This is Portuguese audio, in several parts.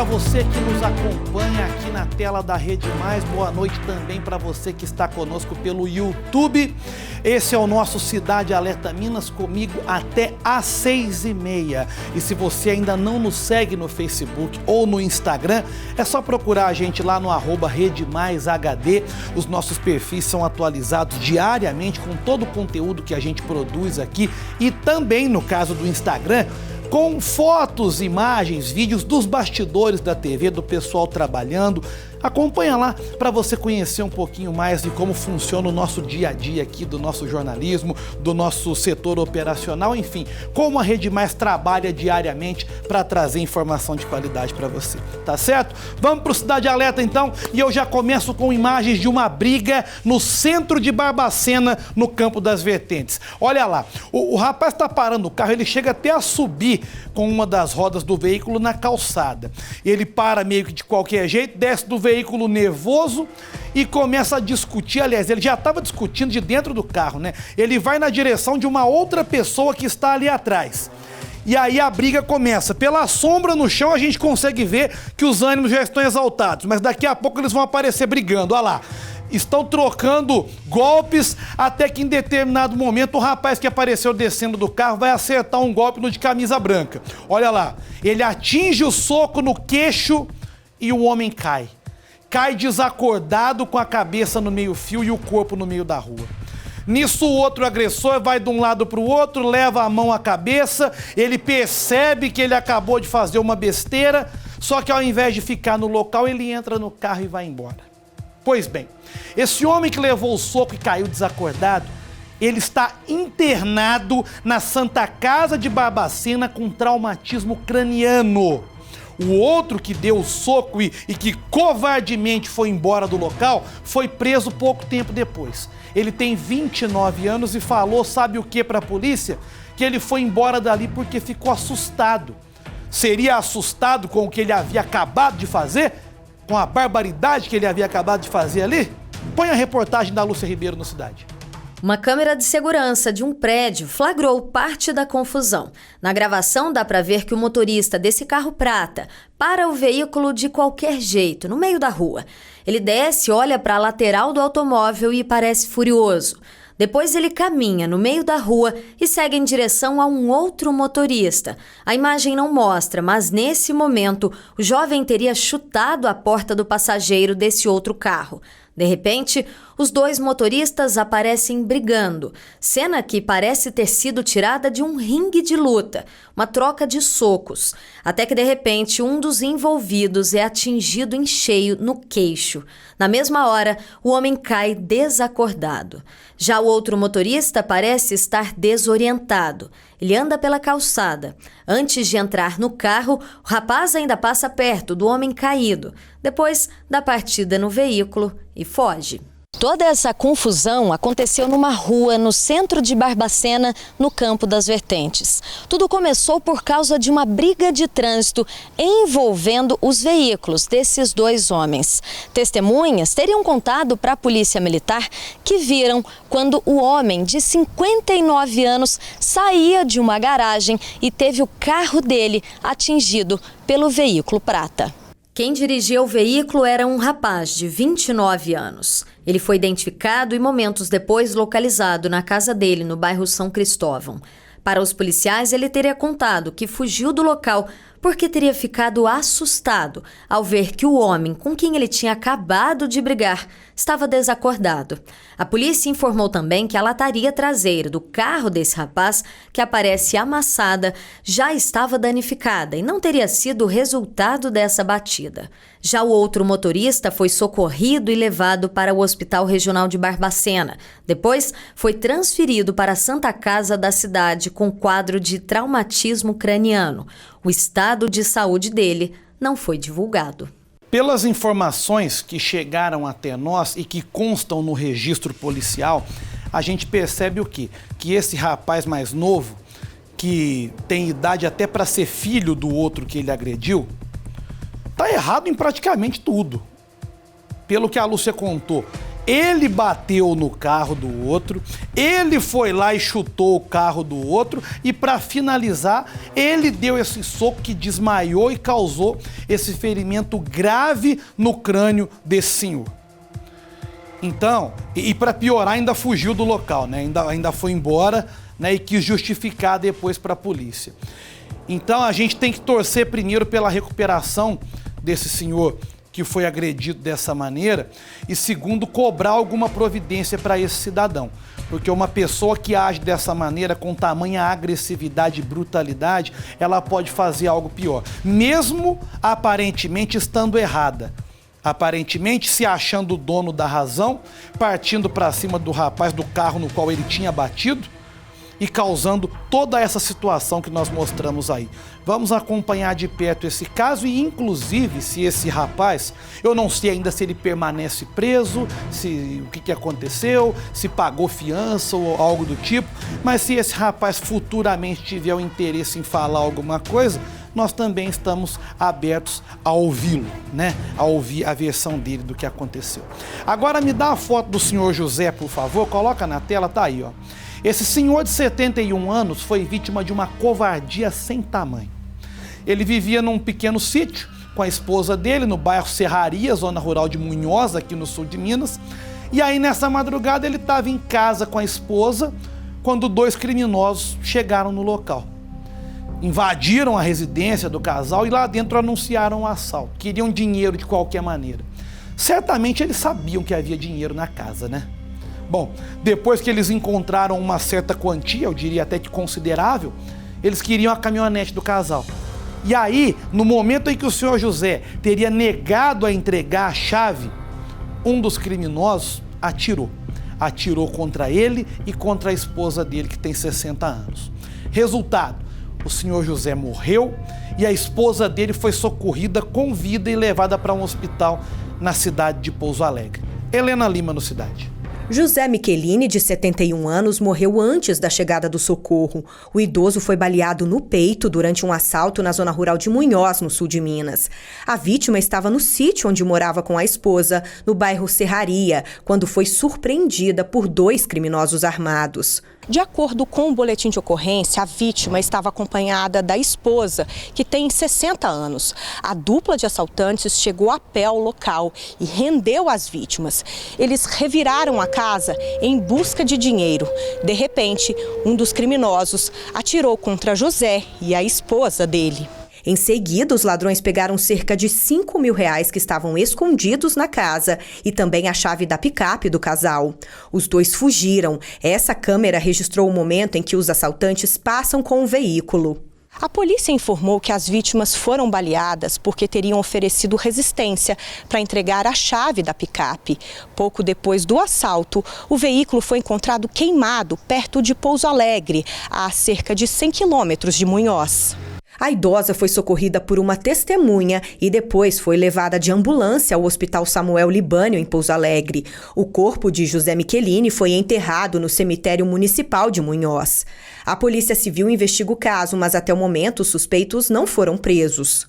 para você que nos acompanha aqui na tela da Rede Mais, boa noite também para você que está conosco pelo YouTube. Esse é o nosso Cidade Alerta Minas, comigo até às 6h30. E se você ainda não nos segue no Facebook ou no Instagram, é só procurar a gente lá no @RedeMaisHD. Os nossos perfis são atualizados diariamente com todo o conteúdo que a gente produz aqui e também, no caso do Instagram, com fotos, imagens, vídeos dos bastidores da TV, do pessoal trabalhando. Acompanha lá para você conhecer um pouquinho mais de como funciona o nosso dia a dia aqui, do nosso jornalismo, do nosso setor operacional, enfim, como a Rede Mais trabalha diariamente para trazer informação de qualidade para você, tá certo? Vamos para o Cidade Alerta então, e eu já começo com imagens de uma briga no centro de Barbacena, no Campo das Vertentes. Olha lá, o rapaz está parando o carro, ele chega até a subir com uma das rodas do veículo na calçada. Ele para meio que de qualquer jeito, desce do veículo nervoso e começa a discutir. Aliás, ele já estava discutindo de dentro do carro, né? Ele vai na direção de uma outra pessoa que está ali atrás. E aí a briga começa. Pela sombra no chão a gente consegue ver que os ânimos já estão exaltados, mas daqui a pouco eles vão aparecer brigando. Olha lá. Estão trocando golpes até que em determinado momento o rapaz que apareceu descendo do carro vai acertar um golpe no de camisa branca. Olha lá, ele atinge o soco no queixo e o homem cai. Cai desacordado com a cabeça no meio-fio e o corpo no meio da rua. Nisso o outro agressor vai de um lado para o outro, leva a mão à cabeça, ele percebe que ele acabou de fazer uma besteira, só que ao invés de ficar no local, ele entra no carro e vai embora. Pois bem, esse homem que levou o soco e caiu desacordado, ele está internado na Santa Casa de Barbacena com traumatismo craniano. O outro que deu o soco e que covardemente foi embora do local, foi preso pouco tempo depois. Ele tem 29 anos e falou, sabe o que para a polícia? Que ele foi embora dali porque ficou assustado. Seria assustado com o que ele havia acabado de fazer? Com a barbaridade que ele havia acabado de fazer ali? Põe a reportagem da Lúcia Ribeiro no Cidade. Uma câmera de segurança de um prédio flagrou parte da confusão. Na gravação dá para ver que o motorista desse carro prata para o veículo de qualquer jeito, no meio da rua. Ele desce, olha para a lateral do automóvel e parece furioso. Depois ele caminha no meio da rua e segue em direção a um outro motorista. A imagem não mostra, mas nesse momento o jovem teria chutado a porta do passageiro desse outro carro. De repente, os dois motoristas aparecem brigando, cena que parece ter sido tirada de um ringue de luta, uma troca de socos, até que de repente um dos envolvidos é atingido em cheio no queixo. Na mesma hora, o homem cai desacordado. Já o outro motorista parece estar desorientado. Ele anda pela calçada. Antes de entrar no carro, o rapaz ainda passa perto do homem caído. Depois dá partida no veículo e foge. Toda essa confusão aconteceu numa rua no centro de Barbacena, no Campo das Vertentes. Tudo começou por causa de uma briga de trânsito envolvendo os veículos desses dois homens. Testemunhas teriam contado para a Polícia Militar que viram quando o homem de 59 anos saía de uma garagem e teve o carro dele atingido pelo veículo prata. Quem dirigia o veículo era um rapaz de 29 anos. Ele foi identificado e momentos depois localizado na casa dele, no bairro São Cristóvão. Para os policiais, ele teria contado que fugiu do local porque teria ficado assustado ao ver que o homem com quem ele tinha acabado de brigar estava desacordado. A polícia informou também que a lataria traseira do carro desse rapaz, que aparece amassada, já estava danificada e não teria sido o resultado dessa batida. Já o outro motorista foi socorrido e levado para o Hospital Regional de Barbacena. Depois, foi transferido para a Santa Casa da cidade com quadro de traumatismo craniano. O estado de saúde dele não foi divulgado. Pelas informações que chegaram até nós e que constam no registro policial, a gente percebe o quê? Que esse rapaz mais novo, que tem idade até para ser filho do outro que ele agrediu, tá errado em praticamente tudo. Pelo que a Lúcia contou, ele bateu no carro do outro, ele foi lá e chutou o carro do outro e, para finalizar, ele deu esse soco que desmaiou e causou esse ferimento grave no crânio desse senhor. Então, e para piorar, ainda fugiu do local, né? Ainda foi embora, né? E quis justificar depois para a polícia. Então, a gente tem que torcer primeiro pela recuperação desse senhor que foi agredido dessa maneira, e segundo, cobrar alguma providência para esse cidadão. Porque uma pessoa que age dessa maneira, com tamanha agressividade e brutalidade, ela pode fazer algo pior, mesmo aparentemente estando errada. Aparentemente se achando o dono da razão, partindo para cima do rapaz do carro no qual ele tinha batido, e causando toda essa situação que nós mostramos aí. Vamos acompanhar de perto esse caso e, inclusive, se esse rapaz, eu não sei ainda se ele permanece preso, o que aconteceu, se pagou fiança ou algo do tipo, mas se esse rapaz futuramente tiver o interesse em falar alguma coisa, nós também estamos abertos a ouvi-lo, né? A ouvir a versão dele do que aconteceu. Agora me dá a foto do senhor José, por favor, coloca na tela, tá aí, ó. Esse senhor de 71 anos foi vítima de uma covardia sem tamanho. Ele vivia num pequeno sítio com a esposa dele, no bairro Serraria, zona rural de Munhoz, aqui no sul de Minas. E aí, nessa madrugada, ele estava em casa com a esposa, quando 2 criminosos chegaram no local. Invadiram a residência do casal e lá dentro anunciaram um assalto. Queriam dinheiro de qualquer maneira. Certamente eles sabiam que havia dinheiro na casa, né? Bom, depois que eles encontraram uma certa quantia, eu diria até que considerável, eles queriam a caminhonete do casal. E aí, no momento em que o senhor José teria negado a entregar a chave, um dos criminosos atirou. Atirou contra ele e contra a esposa dele, que tem 60 anos. Resultado, o senhor José morreu e a esposa dele foi socorrida com vida e levada para um hospital na cidade de Pouso Alegre. Helena Lima, no Cidade. José Michelini, de 71 anos, morreu antes da chegada do socorro. O idoso foi baleado no peito durante um assalto na zona rural de Munhoz, no sul de Minas. A vítima estava no sítio onde morava com a esposa, no bairro Serraria, quando foi surpreendida por 2 criminosos armados. De acordo com o boletim de ocorrência, a vítima estava acompanhada da esposa, que tem 60 anos. A dupla de assaltantes chegou a pé ao local e rendeu as vítimas. Eles reviraram a casa em busca de dinheiro. De repente, um dos criminosos atirou contra José e a esposa dele. Em seguida, os ladrões pegaram cerca de R$5 mil que estavam escondidos na casa e também a chave da picape do casal. Os 2 fugiram. Essa câmera registrou o momento em que os assaltantes passam com o veículo. A polícia informou que as vítimas foram baleadas porque teriam oferecido resistência para entregar a chave da picape. Pouco depois do assalto, o veículo foi encontrado queimado perto de Pouso Alegre, a cerca de 100 quilômetros de Munhoz. A idosa foi socorrida por uma testemunha e depois foi levada de ambulância ao Hospital Samuel Libânio, em Pouso Alegre. O corpo de José Michelini foi enterrado no cemitério municipal de Munhoz. A Polícia Civil investiga o caso, mas até o momento os suspeitos não foram presos.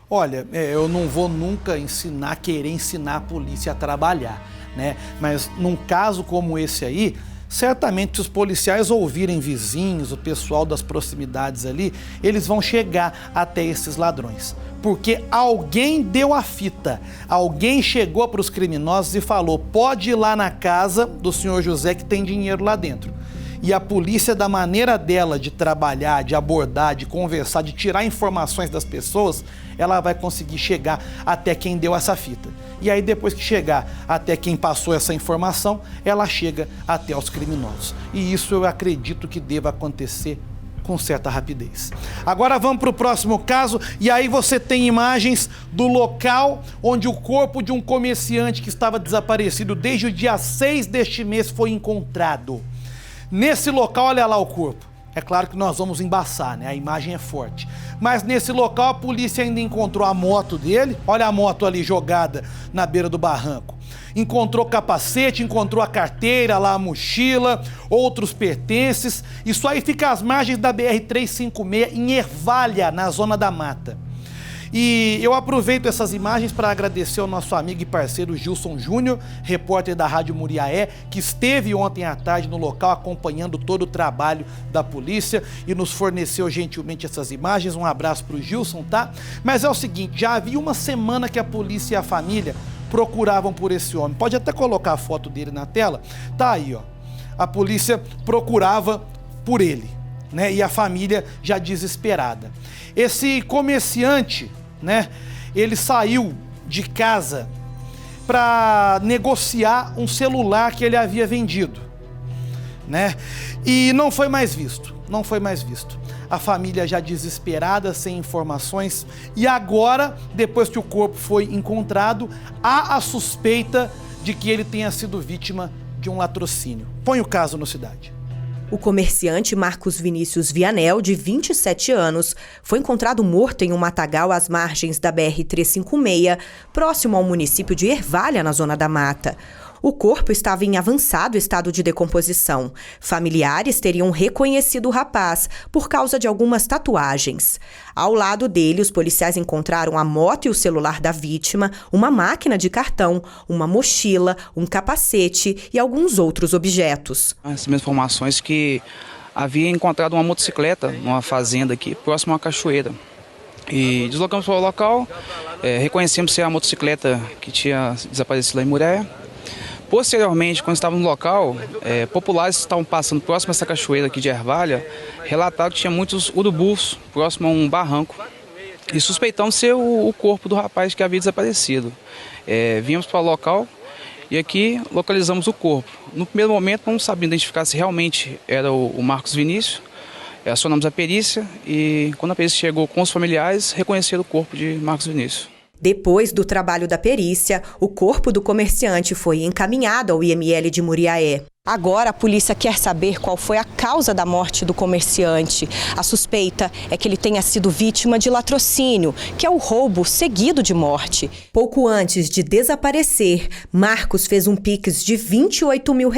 Olha, eu não vou nunca querer ensinar a polícia a trabalhar, né? Mas num caso como esse aí, certamente se os policiais ouvirem vizinhos, o pessoal das proximidades ali, eles vão chegar até esses ladrões. Porque alguém deu a fita, alguém chegou para os criminosos e falou: pode ir lá na casa do senhor José que tem dinheiro lá dentro. E a polícia, da maneira dela de trabalhar, de abordar, de conversar, de tirar informações das pessoas, ela vai conseguir chegar até quem deu essa fita. E aí, depois que chegar até quem passou essa informação, ela chega até os criminosos. E isso eu acredito que deva acontecer com certa rapidez. Agora vamos para o próximo caso, e aí você tem imagens do local onde o corpo de um comerciante que estava desaparecido desde o dia 6 deste mês foi encontrado. Nesse local, olha lá o corpo. É claro que nós vamos embaçar, né? A imagem é forte. Mas nesse local a polícia ainda encontrou a moto dele. Olha a moto ali jogada na beira do barranco. Encontrou capacete, encontrou a carteira, lá a mochila, outros pertences. Isso aí fica às margens da BR-356, em Ervalha, na zona da mata. E eu aproveito essas imagens para agradecer ao nosso amigo e parceiro Gilson Júnior, repórter da Rádio Muriaé, que esteve ontem à tarde no local acompanhando todo o trabalho da polícia e nos forneceu gentilmente essas imagens. Um abraço para o Gilson, tá? Mas é o seguinte, já havia uma semana que a polícia e a família procuravam por esse homem. Pode até colocar a foto dele na tela. Tá aí, ó. A polícia procurava por ele, né? E a família já desesperada. Esse comerciante, né? Ele saiu de casa para negociar um celular que ele havia vendido, né? E não foi mais visto, não foi mais visto. A família já desesperada, sem informações, e agora, depois que o corpo foi encontrado, há a suspeita de que ele tenha sido vítima de um latrocínio. Põe o caso no Cidade. O comerciante Marcos Vinícius Vianel, de 27 anos, foi encontrado morto em um matagal às margens da BR-356, próximo ao município de Ervalha, na Zona da Mata. O corpo estava em avançado estado de decomposição. Familiares teriam reconhecido o rapaz por causa de algumas tatuagens. Ao lado dele, os policiais encontraram a moto e o celular da vítima, uma máquina de cartão, uma mochila, um capacete e alguns outros objetos. As mesmas informações que havia encontrado uma motocicleta numa fazenda aqui, próximo a uma cachoeira. E deslocamos para o local, reconhecemos ser a motocicleta que tinha desaparecido lá em Muriaé. Posteriormente, quando estávamos no local, populares que estavam passando próximo a essa cachoeira aqui de Ervalha, relataram que tinha muitos urubus próximo a um barranco e suspeitamos ser o corpo do rapaz que havia desaparecido. Viemos para o local e aqui localizamos o corpo. No primeiro momento, não sabíamos identificar se realmente era o Marcos Vinícius. Acionamos a perícia e, quando a perícia chegou com os familiares, reconheceram o corpo de Marcos Vinícius. Depois do trabalho da perícia, o corpo do comerciante foi encaminhado ao IML de Muriaé. Agora a polícia quer saber qual foi a causa da morte do comerciante. A suspeita é que ele tenha sido vítima de latrocínio, que é o roubo seguido de morte. Pouco antes de desaparecer, Marcos fez um Pix de R$28 mil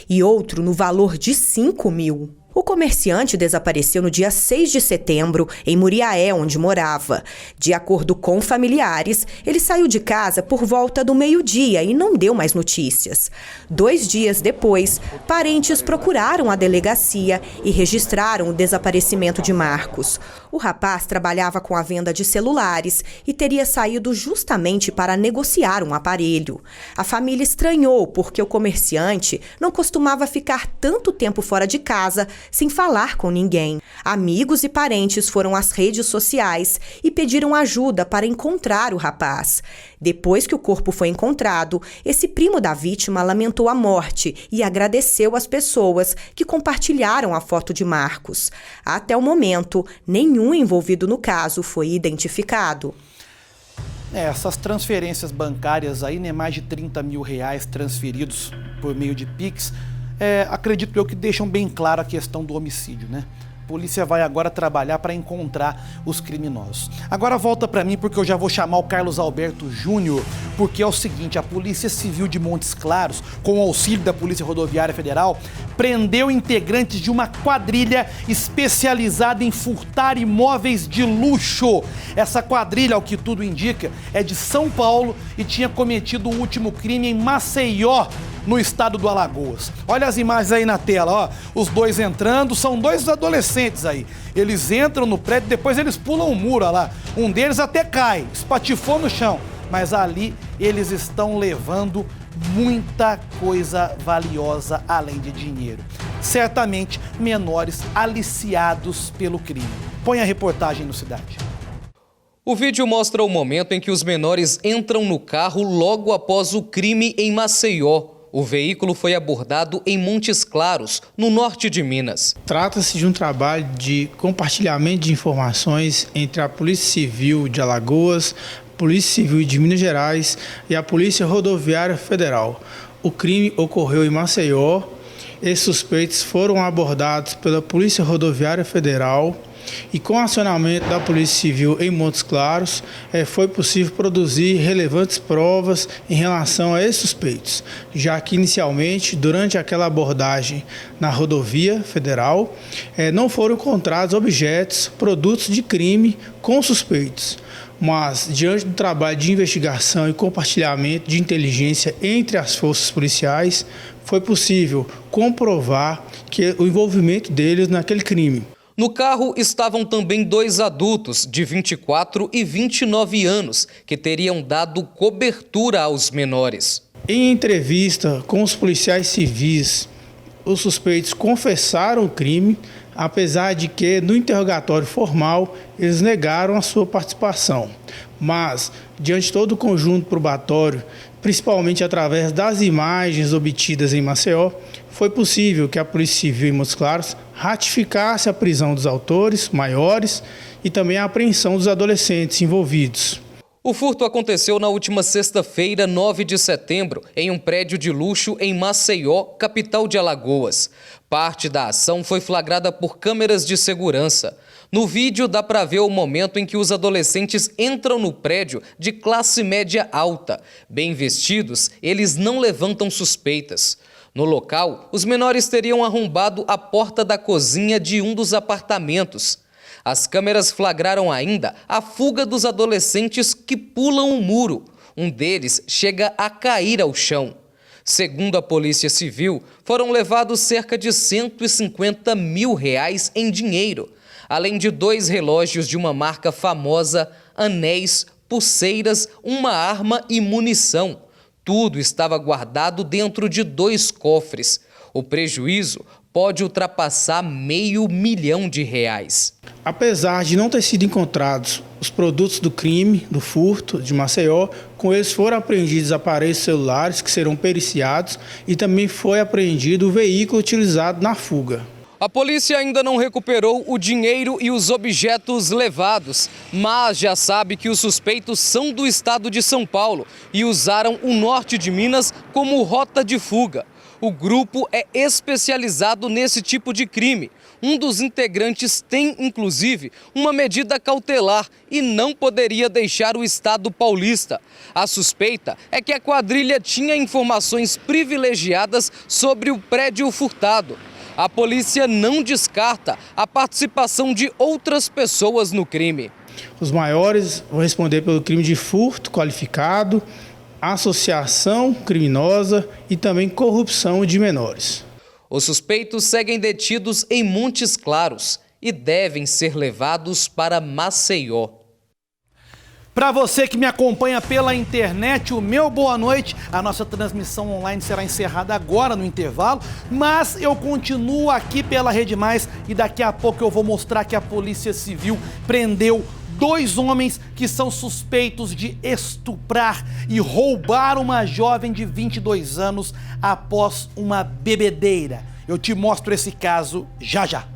e outro no valor de R$5 mil. O comerciante desapareceu no dia 6 de setembro, em Muriaé, onde morava. De acordo com familiares, ele saiu de casa por volta do meio-dia e não deu mais notícias. 2 dias depois, parentes procuraram a delegacia e registraram o desaparecimento de Marcos. O rapaz trabalhava com a venda de celulares e teria saído justamente para negociar um aparelho. A família estranhou porque o comerciante não costumava ficar tanto tempo fora de casa sem falar com ninguém. Amigos e parentes foram às redes sociais e pediram ajuda para encontrar o rapaz. Depois que o corpo foi encontrado, esse primo da vítima lamentou a morte e agradeceu às pessoas que compartilharam a foto de Marcos. Até o momento, nenhum envolvido no caso foi identificado. Essas transferências bancárias aí, né, mais de R$30 mil transferidos por meio de Pix, acredito eu que deixam bem claro a questão do homicídio, né? A polícia vai agora trabalhar para encontrar os criminosos. Agora volta para mim porque eu já vou chamar o Carlos Alberto Júnior, porque é o seguinte, a Polícia Civil de Montes Claros, com o auxílio da Polícia Rodoviária Federal, prendeu integrantes de uma quadrilha especializada em furtar imóveis de luxo. Essa quadrilha, ao que tudo indica, é de São Paulo e tinha cometido o último crime em Maceió, no estado do Alagoas. Olha as imagens aí na tela, ó. Os dois entrando, são dois adolescentes aí. Eles entram no prédio, depois eles pulam o muro, ó lá. Um deles até cai, espatifou no chão. Mas ali eles estão levando muita coisa valiosa além de dinheiro. Certamente menores aliciados pelo crime. Põe a reportagem no Cidade. O vídeo mostra o momento em que os menores entram no carro logo após o crime em Maceió. O veículo foi abordado em Montes Claros, no norte de Minas. Trata-se de um trabalho de compartilhamento de informações entre a Polícia Civil de Alagoas, Polícia Civil de Minas Gerais e a Polícia Rodoviária Federal. O crime ocorreu em Maceió. Esses suspeitos foram abordados pela Polícia Rodoviária Federal e com acionamento da Polícia Civil em Montes Claros, foi possível produzir relevantes provas em relação a esses suspeitos, já que inicialmente, durante aquela abordagem na rodovia federal, não foram encontrados objetos, produtos de crime com suspeitos. mas diante do trabalho de investigação e compartilhamento de inteligência entre as forças policiais, foi possível comprovar que o envolvimento deles naquele crime. No carro estavam também 2 adultos de 24 e 29 anos que teriam dado cobertura aos menores. Em entrevista com os policiais civis, os suspeitos confessaram o crime, apesar de que, no interrogatório formal, eles negaram a sua participação. Mas, diante de todo o conjunto probatório, principalmente através das imagens obtidas em Maceió, foi possível que a Polícia Civil em Montes Claros ratificasse a prisão dos autores maiores e também a apreensão dos adolescentes envolvidos. O furto aconteceu na última sexta-feira, 9 de setembro, em um prédio de luxo em Maceió, capital de Alagoas. Parte da ação foi flagrada por câmeras de segurança. No vídeo dá para ver o momento em que os adolescentes entram no prédio de classe média alta. Bem vestidos, eles não levantam suspeitas. No local, os menores teriam arrombado a porta da cozinha de um dos apartamentos. As câmeras flagraram ainda a fuga dos adolescentes que pulam o muro. Um deles chega a cair ao chão. Segundo a Polícia Civil, foram levados cerca de R$150 mil em dinheiro, além de 2 relógios de uma marca famosa, anéis, pulseiras, uma arma e munição. Tudo estava guardado dentro de 2 cofres. O prejuízo pode ultrapassar R$500 mil. Apesar de não ter sido encontrados os produtos do crime, do furto de Maceió, com eles foram apreendidos aparelhos celulares que serão periciados e também foi apreendido o veículo utilizado na fuga. A polícia ainda não recuperou o dinheiro e os objetos levados, mas já sabe que os suspeitos são do estado de São Paulo e usaram o norte de Minas como rota de fuga. O grupo é especializado nesse tipo de crime. Um dos integrantes tem, inclusive, uma medida cautelar e não poderia deixar o estado paulista. A suspeita é que a quadrilha tinha informações privilegiadas sobre o prédio furtado. A polícia não descarta a participação de outras pessoas no crime. Os maiores vão responder pelo crime de furto qualificado, associação criminosa e também corrupção de menores. Os suspeitos seguem detidos em Montes Claros e devem ser levados para Maceió. Para você que me acompanha pela internet, o meu boa noite. A nossa transmissão online será encerrada agora no intervalo, mas eu continuo aqui pela Rede Mais e daqui a pouco eu vou mostrar que a Polícia Civil prendeu 2 homens que são suspeitos de estuprar e roubar uma jovem de 22 anos após uma bebedeira. Eu te mostro esse caso já já.